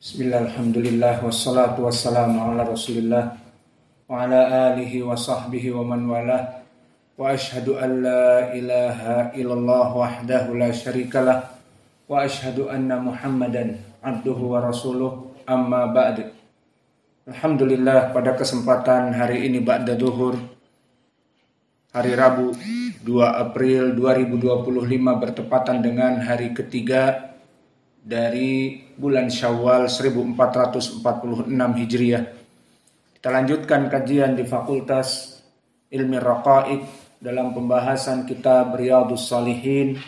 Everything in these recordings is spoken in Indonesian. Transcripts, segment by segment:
Bismillah, alhamdulillah, wassalatu wassalamu ala rasulillah wa ala alihi wa sahbihi wa man walah wa ashhadu an la ilaha illallah wahdahu la syarikalah wa ashhadu anna muhammadan abduhu wa rasuluh amma ba'd. Alhamdulillah, pada kesempatan hari ini ba'da duhur hari Rabu 2 April 2025 bertepatan dengan hari ketiga dari bulan Syawal 1446 Hijriah. Kita lanjutkan kajian di Fakultas Ilmi Raqaiq dalam pembahasan kitab Riyadhus Shalihin,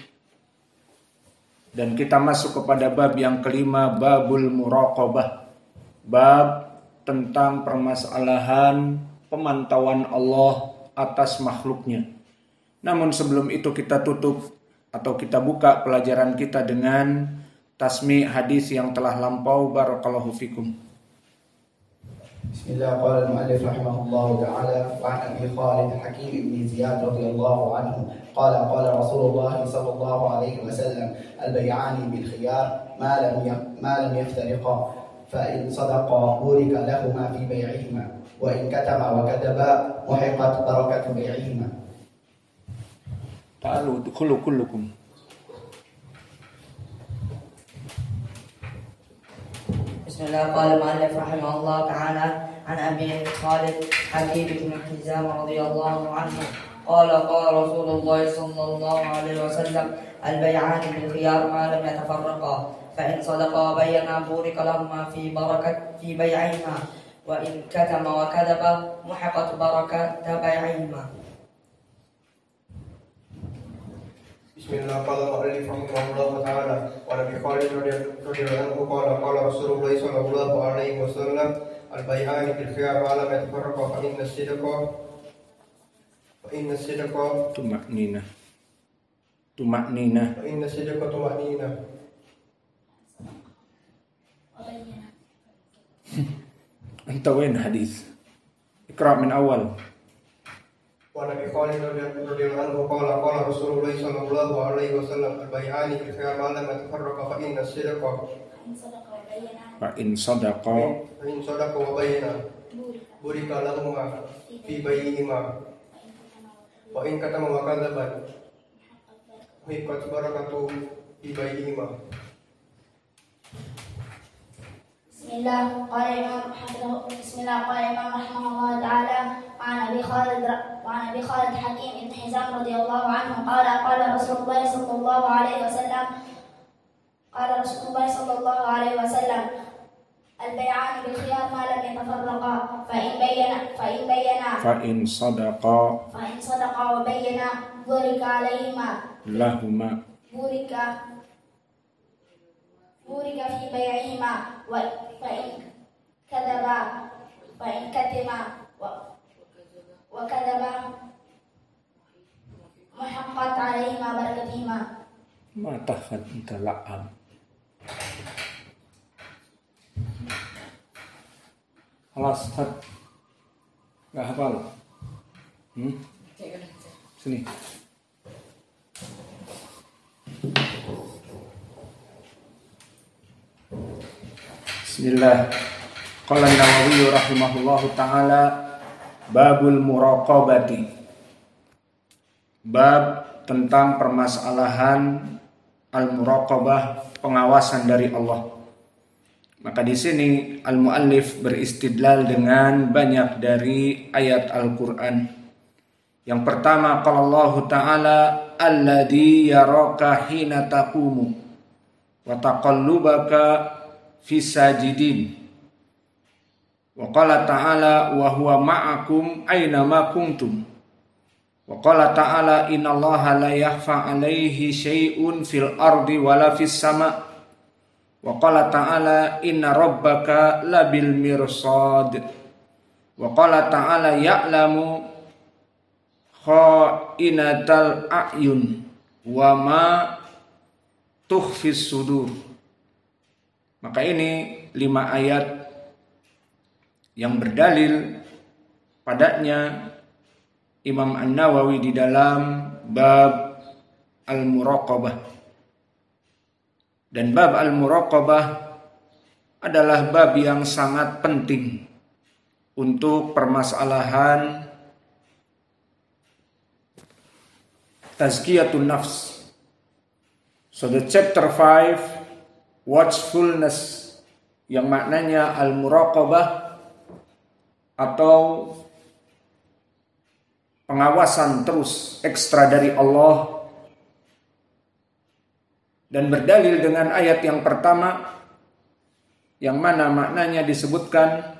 dan kita masuk kepada bab yang kelima, babul muraqabah, bab tentang permasalahan pemantauan Allah atas makhluknya. Namun sebelum itu kita tutup atau kita buka pelajaran kita dengan tasmi' hadis yang telah lampau. Barakallahu fikum. Bismillah, qala al-mu'allif rahimahullahu ta'ala wa an Abi Khalid Hakim ibn Ziyad radhiyallahu anhu qala Rasulullah sallallahu alaihi wasallam al-bay'ani bil khiyar ma lam yaftariqa fa in sadaqa burika lahumā fi bay'ihima wa in katama wa kadaba muhiqat barakatu bay'ihima. Ta'alu kullukum. Bismillah, qala al-mu'allif rahimahullah ta'ala an Abi Khalid Hakim ibn Hizam radhiyallahu anhu qala Rasulullah sallallahu alaihi wasallam al-bay'ani bil khiyar ma lam yatafarraqa fa in sadaqa bayyana burika lahumā fi bay'ihima wa in katama wa kadaba muhiqat barakatu bay'ihima. Bismillah, qala al-mu'allif rahimahullah ta'ala wa Abi Khalid radhiyallahu anhu qala Rasulullah sallallahu alaihi wasallam al-bay'ani bil khiyar ma lam yatafarraqa fa inna sidqa tuma'nina fa inna sidqa tuma'nina. Anta wain hadis? Iqra' min awal. Wa Nabi Khalid radhiyallahu anhu qala Rasulullah sallallahu alaihi wasallam al-bay'ani bil khiyar ma lam yatafarraqa fa inna sidqa Fa in sadaqa wa bayyana burika lahumā fi bay'ihima wa in katama wa kadaba muhiqat barakatu fi bay'ihima. Bismillah, qala Imam rahimahullah ta'ala wa Abi Khalid Hakim ibn Hizam radhiyallahu anhu qala Rasulullah sallallahu alaihi wasallam al-bay'ani bil khiyar ma lam yatafarraqa fa in sadaqa wa bayyana burika alayhima lahuma burika fi bay'ihima wa fa in katima wa kadaba muhaqqat alayhima barakatihima. ma tahfad anta la'am. Halas, nggak hafal? Sini. Bismillah. Qala an-Nawawi rahimahullahu ta'ala babul muraqabati, bab tentang permasalahan al-muraqabah, pengawasan dari Allah. Maka di sini al-muallif beristidlal dengan banyak dari ayat Al-Qur'an. Yang pertama, qala Allah Ta'ala alladzi yaraka hina taqumu wa taqallubaka fis sajidin. Wa qala ta'ala wa huwa ma'akum aina ma kuntum. Wa qala ta'ala innallaha la yakhfa 'alaihi syai'un fil ardi wala fis sama'. Wa qala ta'ala inna rabbaka labil mirsad. Wa qala ta'ala ya'lamu kha'inatal a'yun wa ma tukhfis sudur. Maka ini 5 ayat yang berdalil padanya Imam An-Nawawi di dalam bab al-muraqabah. Dan bab al-muraqabah adalah bab yang sangat penting untuk permasalahan tazkiyatun nafs. So the chapter 5, watchfulness, yang maknanya al-muraqabah atau pengawasan terus ekstra dari Allah, dan berdalil dengan ayat yang pertama yang mana maknanya disebutkan,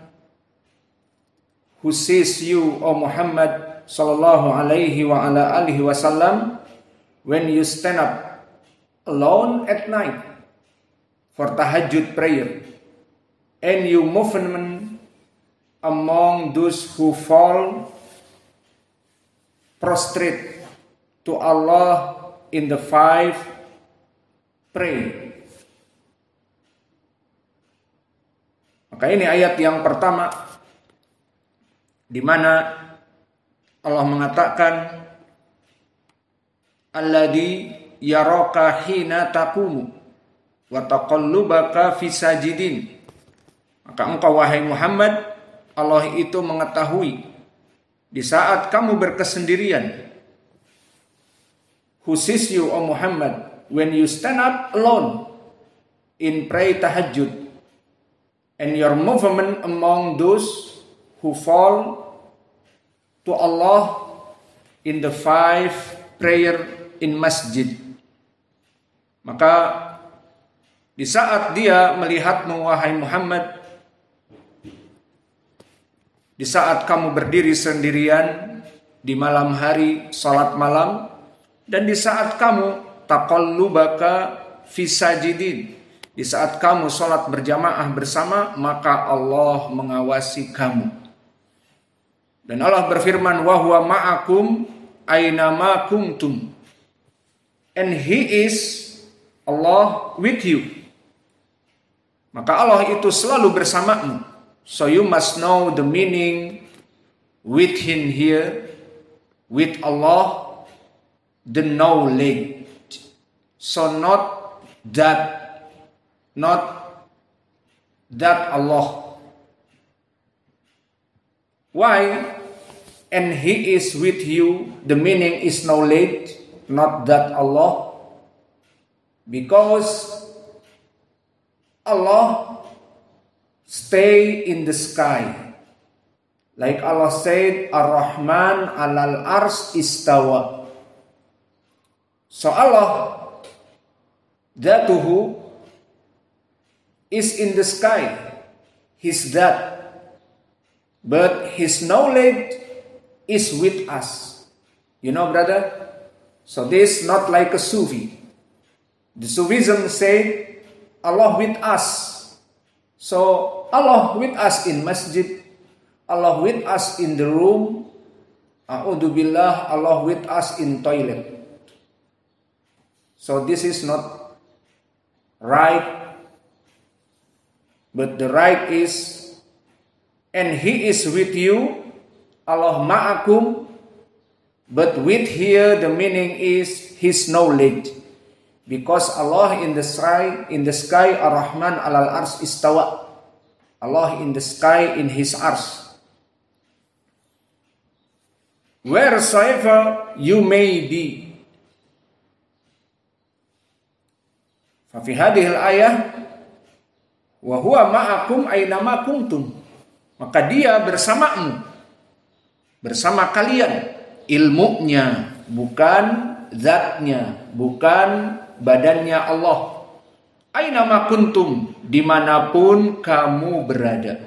who sees you, O Muhammad sallallahu alaihi wa ala alihi wasallam, when you stand up alone at night for tahajjud prayer, and you movement among those who fall prostrate to Allah in the 5 pray. Maka ini ayat yang pertama di mana Allah mengatakan alladzi yaraka hina taqumu wa taqallubaka fi sajidin. Maka engkau wahai Muhammad, Allah itu mengetahui di saat kamu berkesendirian. Who sees you, O Muhammad, when you stand up alone in pray tahajjud, and your movement among those who fall to Allah in the 5 prayer in masjid. Maka di saat dia melihatmu wahai Muhammad, di saat kamu berdiri sendirian di malam hari salat malam, dan di saat kamu taqallubaka fi sajidin, di saat kamu salat berjamaah bersama, maka Allah mengawasi kamu. Dan Allah berfirman, wa huwa ma'akum aynama kuntum, and He is Allah with you. Maka Allah itu selalu bersamamu. So you must know the meaning with Him here, with Allah, the knowledge. So not that Allah. Why? And He is with you, the meaning is knowledge, not that Allah. Because Allah stay in the sky. Like Allah said, Ar-Rahman alal ars istawa. So Allah, Dhatuhu, is in the sky. His that. But His knowledge is with us. You know, brother? So this not like a Sufi. The Sufism say, Allah with us. So Allah with us in masjid, Allah with us in the room, a'udzubillah, Allah with us in toilet. So this is not right, but the right is, and He is with you, Allah ma'akum, but with here the meaning is His knowledge. Because Allah in the sky, Ar-Rahman alal ars istawa. Allah in the sky in His ars. Wheresoever you may be. Fa fi hadhil ayah wa huwa ma'akum aynama kuntum. Maka Dia bersamamu, bersama kalian. Ilmunya, bukan zatnya, bukan badannya Allah. Aynama kuntum, dimanapun kamu berada.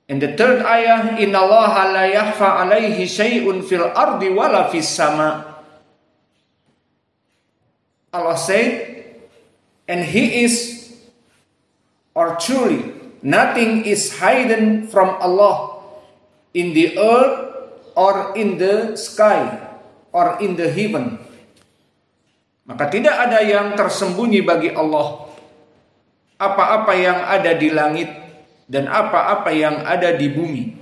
In the third ayah, innallaha la yakhfa alaihi syai'un fil ardi wala fis sama. Allah said, and He is, or truly, nothing is hidden from Allah in the earth or in the sky or in the heaven. Maka tidak ada yang tersembunyi bagi Allah. Apa-apa yang ada di langit dan apa-apa yang ada di bumi.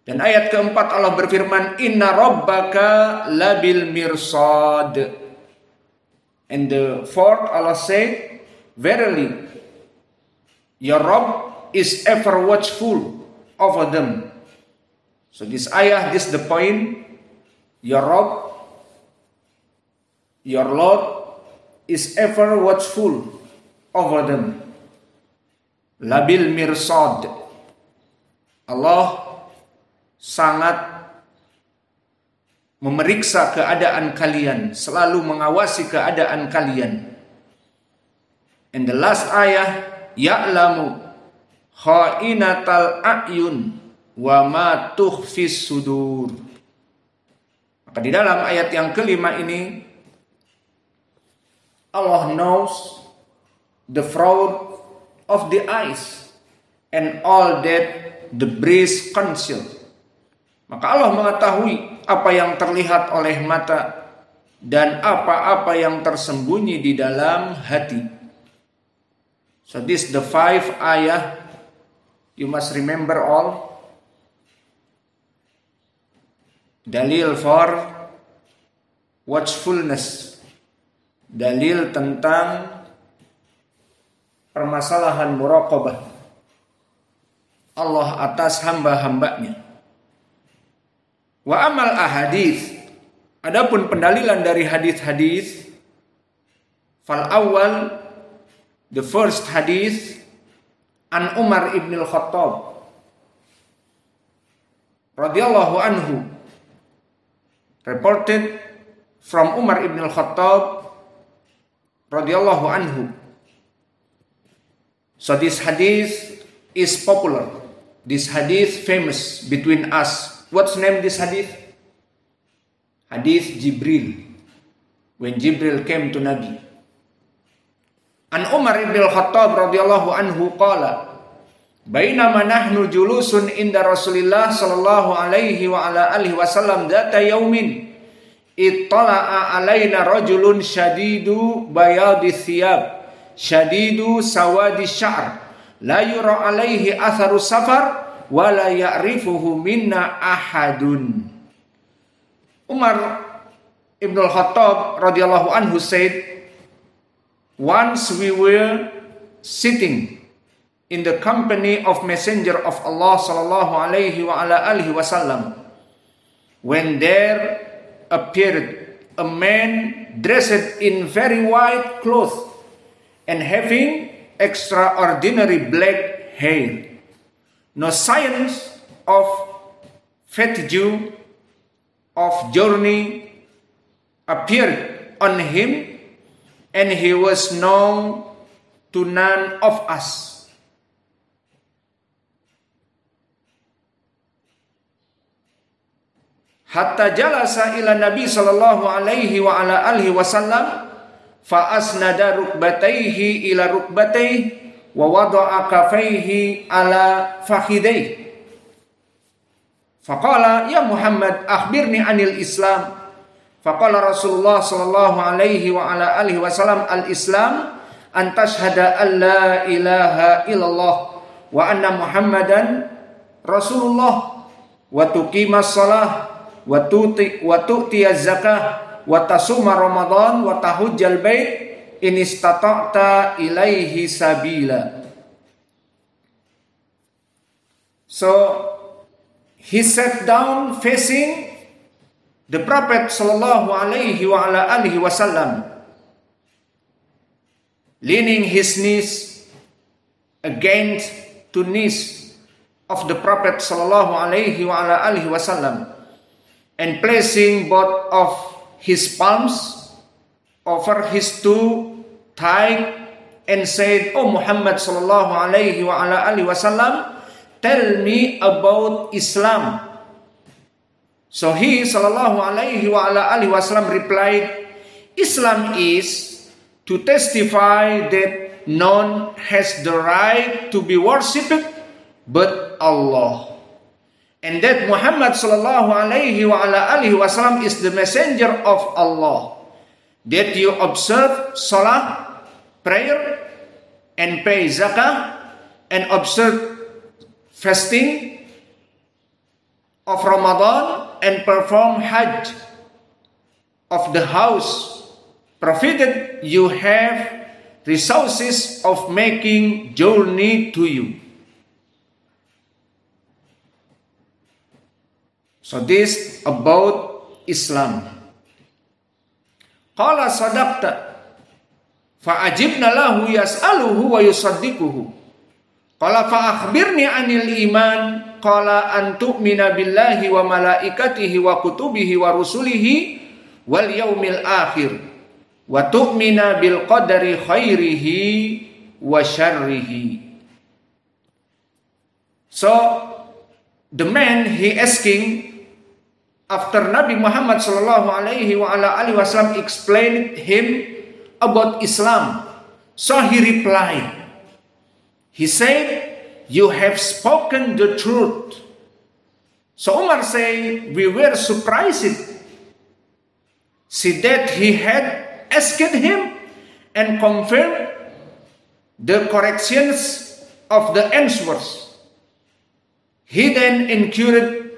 Dan ayat keempat Allah berfirman, Inna rabbaka labil mirsad. And the fourth Allah said, verily Your Rabb is ever watchful over them. So this ayah, this is the point. Your Rabb, your Lord is ever watchful over them. Labil mirsad. Allah sangat memeriksa keadaan kalian, selalu mengawasi keadaan kalian. And the last ayah, ya'lamu kha'inatal a'yun wa ma tukhfis sudur. Maka di dalam ayat yang kelima ini, Allah knows the fraud of the eyes and all that the breast conceal. Maka Allah mengetahui apa yang terlihat oleh mata dan apa-apa yang tersembunyi di dalam hati. So this the 5 ayah you must remember all. Dalil for watchfulness. Dalil tentang permasalahan muraqabah Allah atas hamba-hambanya. Wa amal ahadits, adapun pendalilan dari hadis-hadis, fal awal, the first hadis an Umar ibn al-Khattab radhiyallahu anhu, reported from Umar ibn al-Khattab radhiyallahu anhu. So this hadith is popular. This hadith famous between us. What's name this hadith? Hadith Jibril. When Jibril came to Nabi. An Umar ibn al-Khattab radhiyallahu anhu qala, bainama nahnu julusun inda Rasulillah sallallahu alaihi wa ala alihi wasallam dzata yaumin ittala'a alaina rajulun syadidu bayadi thiyab syadidu sawadi sya'r la yura alaihi atharu safar wa la ya'rifuhu minna ahadun. Umar ibn al-Khattab radhiyallahu anhu said, once we were sitting in the company of Messenger of Allah sallallahu alaihi wa ala alihi wasallam, when there appeared a man dressed in very white clothes and having extraordinary black hair. No signs of fatigue of journey appeared on him, and he was known to none of us. Hatta jalasa ila Nabi sallallahu alaihi wa ala alihi wasallam fa asnada rukbatayhi ila rukbatayhi wa wada'a kafayhi ala fakhidayhi. Faqala ya Muhammad akhbirni anil Islam. Faqala Rasulullah sallallahu alaihi wa ala alihi wasallam al-Islam an tashhada an la ilaha illallah wa anna Muhammadan Rasulullah wa tuqimas shalah wa tu'tiyaz zakah wa tasuma Ramadan wa tahujjal bait in istata'ta ilaihi sabila. So he sat down facing the Prophet sallallahu alaihi wa ala alihi wasallam, leaning his knees against the knees of the Prophet sallallahu alaihi wa ala alihi wasallam, and placing both of his palms over his two thighs and said, "O Muhammad sallallahu alaihi wa ala alihi wasallam, tell me about Islam." So he sallallahu alaihi wa ala alihi wasallam replied, "Islam is to testify that none has the right to be worshipped but Allah, and that Muhammad sallallahu alaihi wa ala alihi wasallam is the messenger of Allah, that you observe salah, prayer, and pay zakah, and observe fasting of Ramadan, and perform hajj of the house, provided you have resources of making journey to you. So this about Islam. Qala sadaqta fa'ajibna lahu yas'aluhu wa yusaddiquhu. Qala fa'akhbirni 'anil iman. Qala an tu'mina billahi wa malaikatihi wa kutubihi wa rusulihi wal yaumil akhir wa tu'mina bil qadari khairihi wa syarrihi. So the man he asking after Nabi Muhammad sallallahu alaihi wasallam explained him about Islam, so he replied, he said, you have spoken the truth. So Umar said, we were surprised. See that he had asked him and confirmed the corrections of the answers. He then inquired,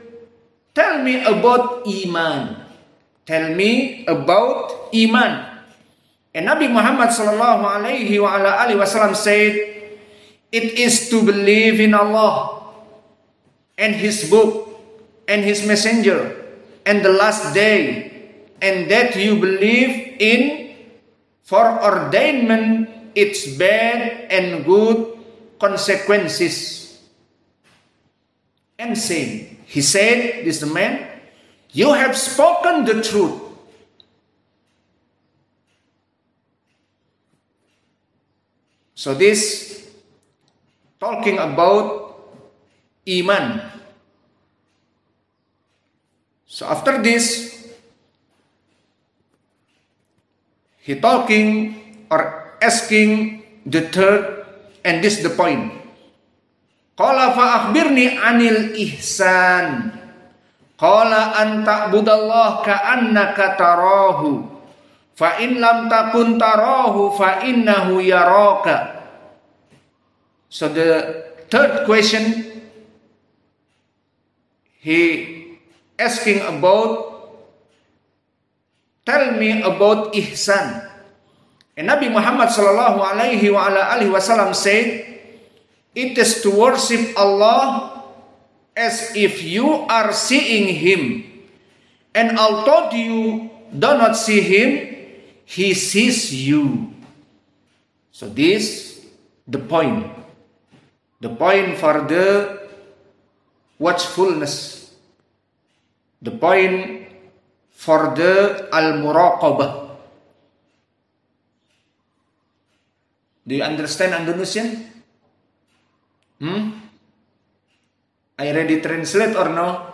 tell me about Iman. Tell me about Iman. And Nabi Muhammad sallallahu alaihi wasallam said, it is to believe in Allah and His book and His messenger and the last day, and that you believe in foreordainment its bad and good consequences. And he said, this man, you have spoken the truth. So this talking about Iman. So after this, he talking or asking the third, and this the point. Qala fa'akhbirni 'anil ihsan. Qala an ta'budallah ka'annaka tarahu. Fa in lam takun tarahu fa innahu yaraka. So the third question, he asking about, tell me about ihsan. And Nabi Muhammad sallallahu alaihi wasallam said, it is to worship Allah as if you are seeing Him. And although you do not see Him, He sees you. So this the point. The point for the watchfulness. The point for the al-muraqabah. Do you understand Indonesian? I ready translate or no?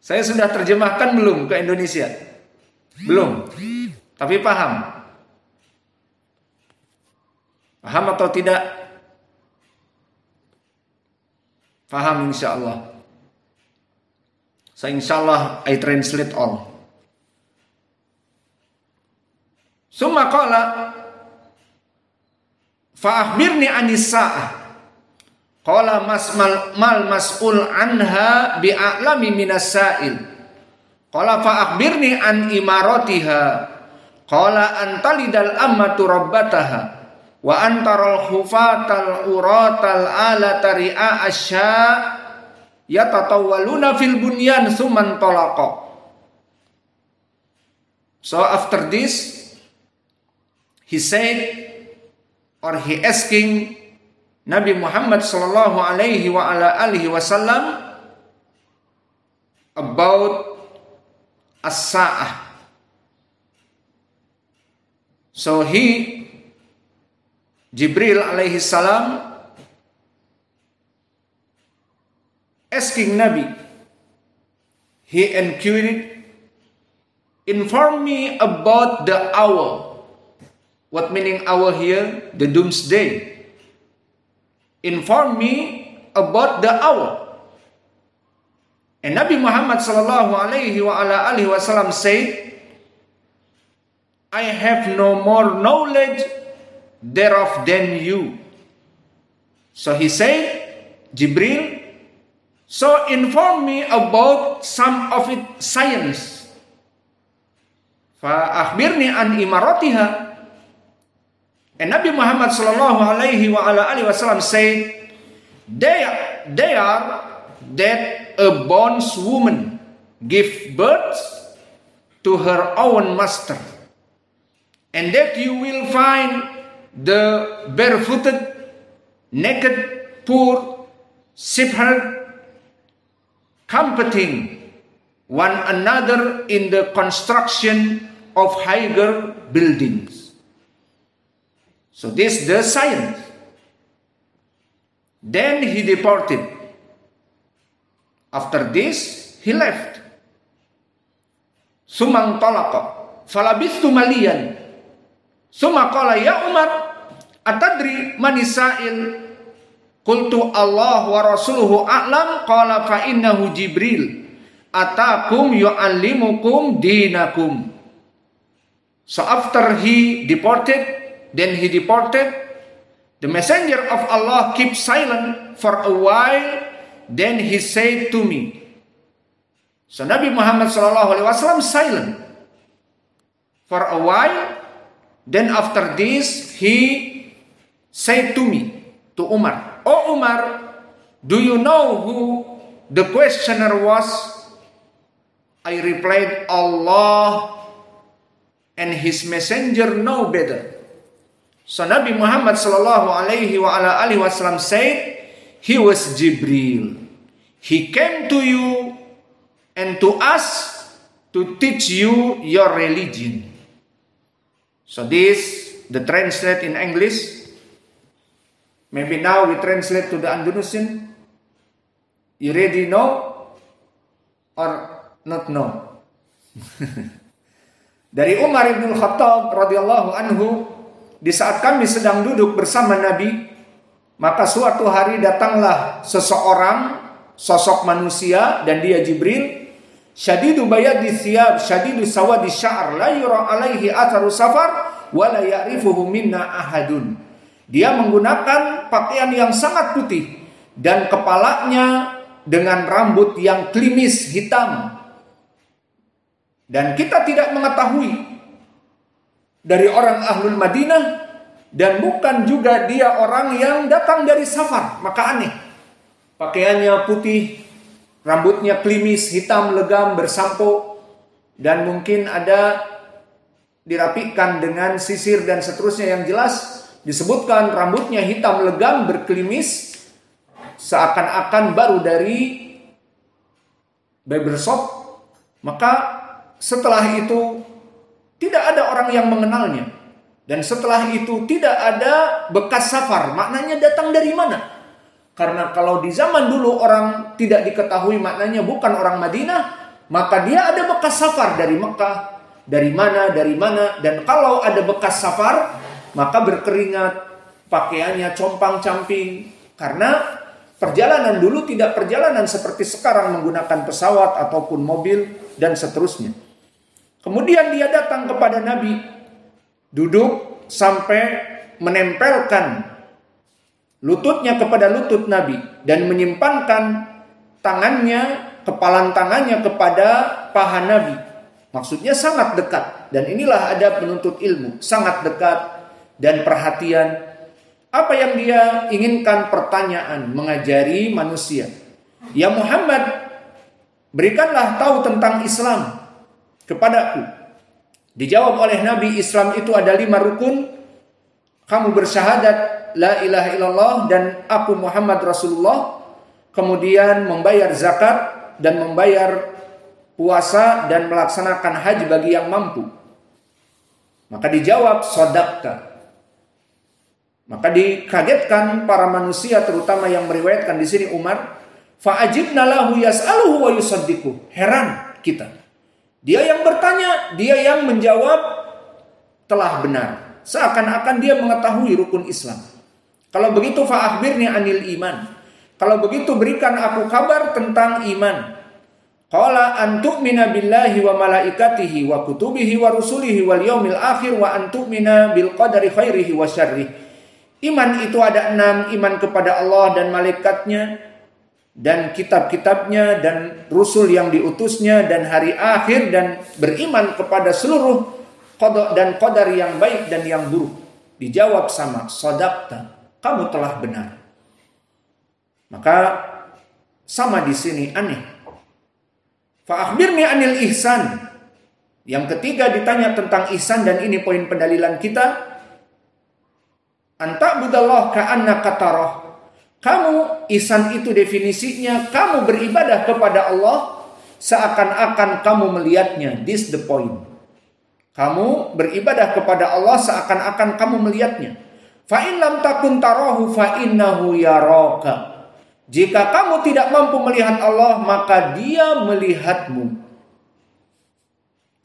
Saya sudah terjemahkan belum ke Indonesia? Belum. Tapi paham? Paham atau tidak? Paham insyaallah. So insyaallah I translate all. Summa qala fa akhbirni anis sa'ah. Qala mal mas'ul anha bi'a'lami minas sa'il. Qala fa akhbirni an imaratiha. Qala antalidal ammatu rabbataha. Wa antaral khufatal uratal ala tari'a asya yatatawwaluna fil bunyan summan talaqa. So after this, he said, or he asking Nabi Muhammad sallallahu alaihi wasallam about as-sa'ah. So Jibril alaihi salam asking Nabi, he inquired, inform me about the hour. What meaning hour here? The doomsday. Inform me about the hour. And Nabi Muhammad sallallahu alaihi wasallam said, I have no more knowledge thereof than you. So he said, Jibril, so inform me about some of its science. Fa akhbirni an imaratiha. And Nabi Muhammad sallallahu alaihi wasallam said, they are that a bondswoman give birth to her own master, and that you will find the barefooted, naked, poor, shepherd comforting one another in the construction of higher buildings. So this is the science. Then he departed. After this, he left. Sumang talaqa falabistu maliyan. Summa qala ya Umar atadri manisail? Qultu Allah wa rasuluhu a'lam. Qala fa innahu Jibril atakum yu'allimukum dinakum. So after he departed, the messenger of Allah kept silent for a while. Then he said to me. So Nabi Muhammad SAW silent for a while. Then after this he said to me, to Umar, "Oh Umar, do you know who the questioner was?" I replied, "Allah and his messenger know better." So Nabi Muhammad sallallahu alaihi wasallam said, he was Jibril. He came to you and to us to teach you your religion. So this, the translate in English. Maybe now we translate to the Andalusian. You ready know or not know? Dari Umar ibn Khattab radhiyallahu anhu, di saat kami sedang duduk bersama Nabi, maka suatu hari datanglah seseorang, sosok manusia, dan dia Jibril. Syadidu bayadi thiyab, syadidu sawadi sya'ar, la yura alaihi atharu safar, wa la ya'rifuhu minna ahadun. Dia menggunakan pakaian yang sangat putih, dan kepalanya dengan rambut yang klimis hitam. Dan kita tidak mengetahui dari orang Ahlul Madinah, dan bukan juga dia orang yang datang dari safar. Maka aneh, pakaiannya putih, rambutnya klimis, hitam, legam, bersampo, dan mungkin ada dirapikan dengan sisir dan seterusnya. Yang jelas disebutkan rambutnya hitam, legam, berklimis, seakan-akan baru dari barbershop. Maka setelah itu tidak ada orang yang mengenalnya. Dan setelah itu tidak ada bekas safar. Maknanya datang dari mana? Karena kalau di zaman dulu orang tidak diketahui maknanya bukan orang Madinah, maka dia ada bekas safar dari Mekah, dari mana. Dan kalau ada bekas safar, maka berkeringat, pakaiannya compang-camping. Karena perjalanan dulu tidak perjalanan seperti sekarang menggunakan pesawat ataupun mobil dan seterusnya. Kemudian dia datang kepada Nabi, duduk sampai menempelkan lututnya kepada lutut Nabi dan menyimpankan tangannya, kepalan tangannya kepada paha Nabi. Maksudnya sangat dekat. Dan inilah adab penuntut ilmu, sangat dekat dan perhatian. Apa yang dia inginkan? Pertanyaan, mengajari manusia. Ya Muhammad, berikanlah tahu tentang Islam kepadaku. Dijawab oleh Nabi, Islam itu ada 5 rukun. Kamu bersyahadat la ilaha illallah dan aku Muhammad Rasulullah. Kemudian membayar zakat dan membayar puasa dan melaksanakan haji bagi yang mampu. Maka dijawab sodakta. Maka dikagetkan para manusia, terutama yang meriwayatkan di sini Umar. Fa'ajibna lahu yas'aluhu wa yusaddiquh. Heran kita. Dia yang bertanya, dia yang menjawab telah benar. Seakan-akan dia mengetahui rukun Islam. Kalau begitu fa'akhbirni anil iman. Kalau begitu berikan aku kabar tentang iman. Qala an tu'mina billahi wa malaikatihi wa kutubihi wa rusulihi wal yaumil akhir wa an tu'mina bil qadari khairihi wa syarrih. Iman itu ada 6, iman kepada Allah dan malaikatnya dan kitab-kitabnya dan rusul yang diutusnya dan hari akhir, dan beriman kepada seluruh qada dan qadar yang baik dan yang buruk. Dijawab sama, shadaqta, kamu telah benar. Maka sama di sini aneh. Fa akhbirni anil ihsan. Yang ketiga ditanya tentang ihsan, dan ini poin pendalilan kita. Anta'budallah ka'annaka tarah. Kamu, ihsan itu definisinya kamu beribadah kepada Allah seakan-akan kamu melihatnya. This the point. Kamu beribadah kepada Allah seakan-akan kamu melihatnya. Fa in lam takun tarahu fa innahu yaraka. Jika kamu tidak mampu melihat Allah, maka Dia melihatmu.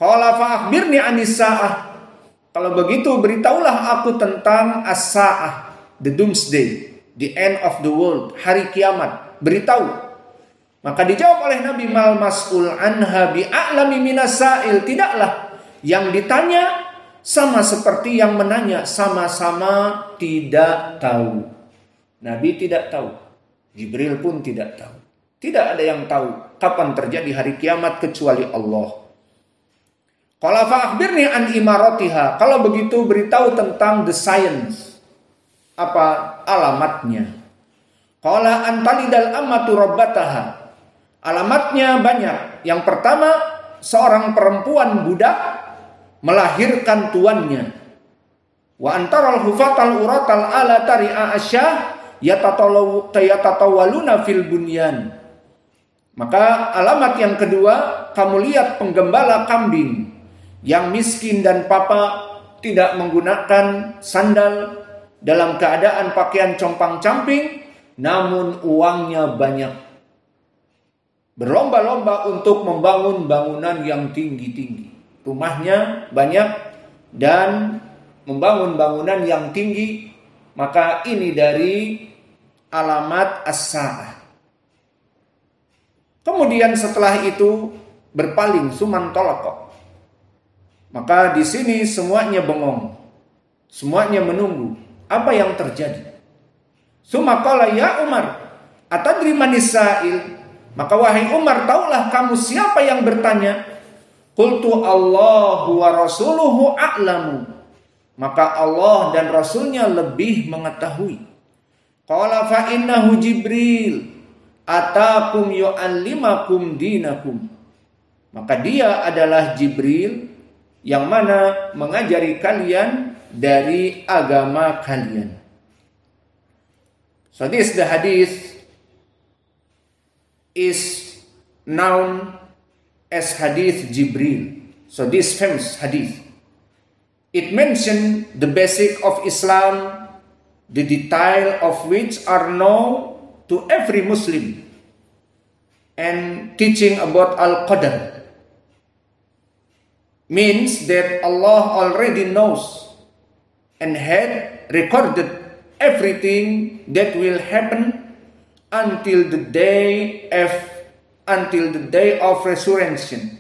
Qala fa akhbirni anis sa'ah. Kalau begitu beritahulah aku tentang as-sa'ah, the doomsday, the end of the world, hari kiamat. Beritahu. Maka dijawab oleh Nabi, mal mas'ul anha bi'a'lami minas sa'il. Tidaklah yang ditanya sama seperti yang menanya, sama-sama tidak tahu. Nabi tidak tahu. Jibril pun tidak tahu. Tidak ada yang tahu kapan terjadi hari kiamat kecuali Allah. Qala fa akhbirni an imaratiha. Kalau begitu beritahu tentang the science. Apa alamatnya? Qala an talidal ammatu rabbataha. Alamatnya banyak. Yang pertama, seorang perempuan budak melahirkan tuannya. Wa antaral hufatal uratal ala tari'a asyah yatatawaluna fil bunyan. Maka alamat yang kedua, kamu lihat penggembala kambing yang miskin dan papa tidak menggunakan sandal, dalam keadaan pakaian compang-camping, namun uangnya banyak. Berlomba-lomba untuk membangun bangunan yang tinggi-tinggi. Rumahnya banyak dan membangun bangunan yang tinggi. Maka ini dari alamat as-sa'ah. Kemudian setelah itu berpaling, suman tolakok. Maka di sini semuanya bengong. Semuanya menunggu apa yang terjadi. Sumaqala ya Umar, atadri manis sa'il? Maka wahai Umar, taulah kamu siapa yang bertanya? Qultu Allahu wa rasuluhu a'lamu. Maka Allah dan Rasulnya lebih mengetahui. Qala fa innahu Jibril atakum yu'allimakum dinakum. Maka dia adalah Jibril yang mana mengajari kalian dari agama kalian. So this the hadith is known as hadith Jibril. So this famous hadith, it mentioned the basic of Islam, the detail of which are known to every Muslim, and teaching about Al-Qadar means that Allah already knows and had recorded everything that will happen until the day of resurrection.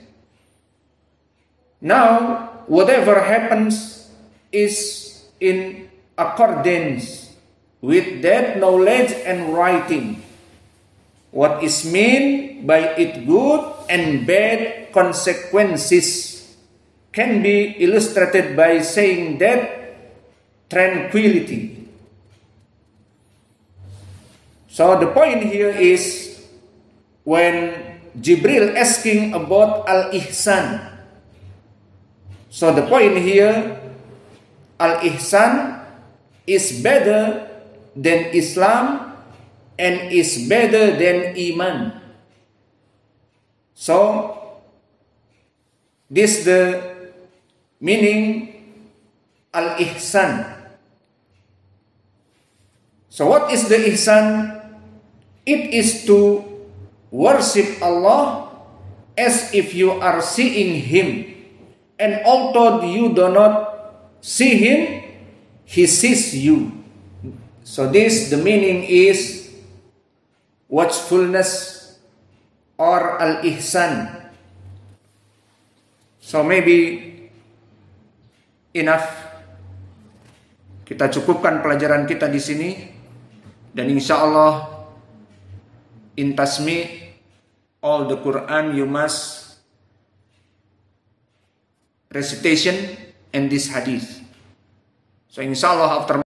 Now, whatever happens is in accordance with that knowledge and writing. What is meant by it good and bad consequences can be illustrated by saying that tranquility. So the point here is when Jibril asking about al-ihsan. So the point here, al-ihsan is better than Islam and is better than iman. So this the meaning al-ihsan. So what is the ihsan? It is to worship Allah as if you are seeing Him. And although you do not see Him, He sees you. So this, the meaning is watchfulness or al-ihsan. So maybe enough. Kita cukupkan pelajaran kita di sini. Dan insya Allah, in tasmi all the Quran you must recitation and this hadith. So inshallah after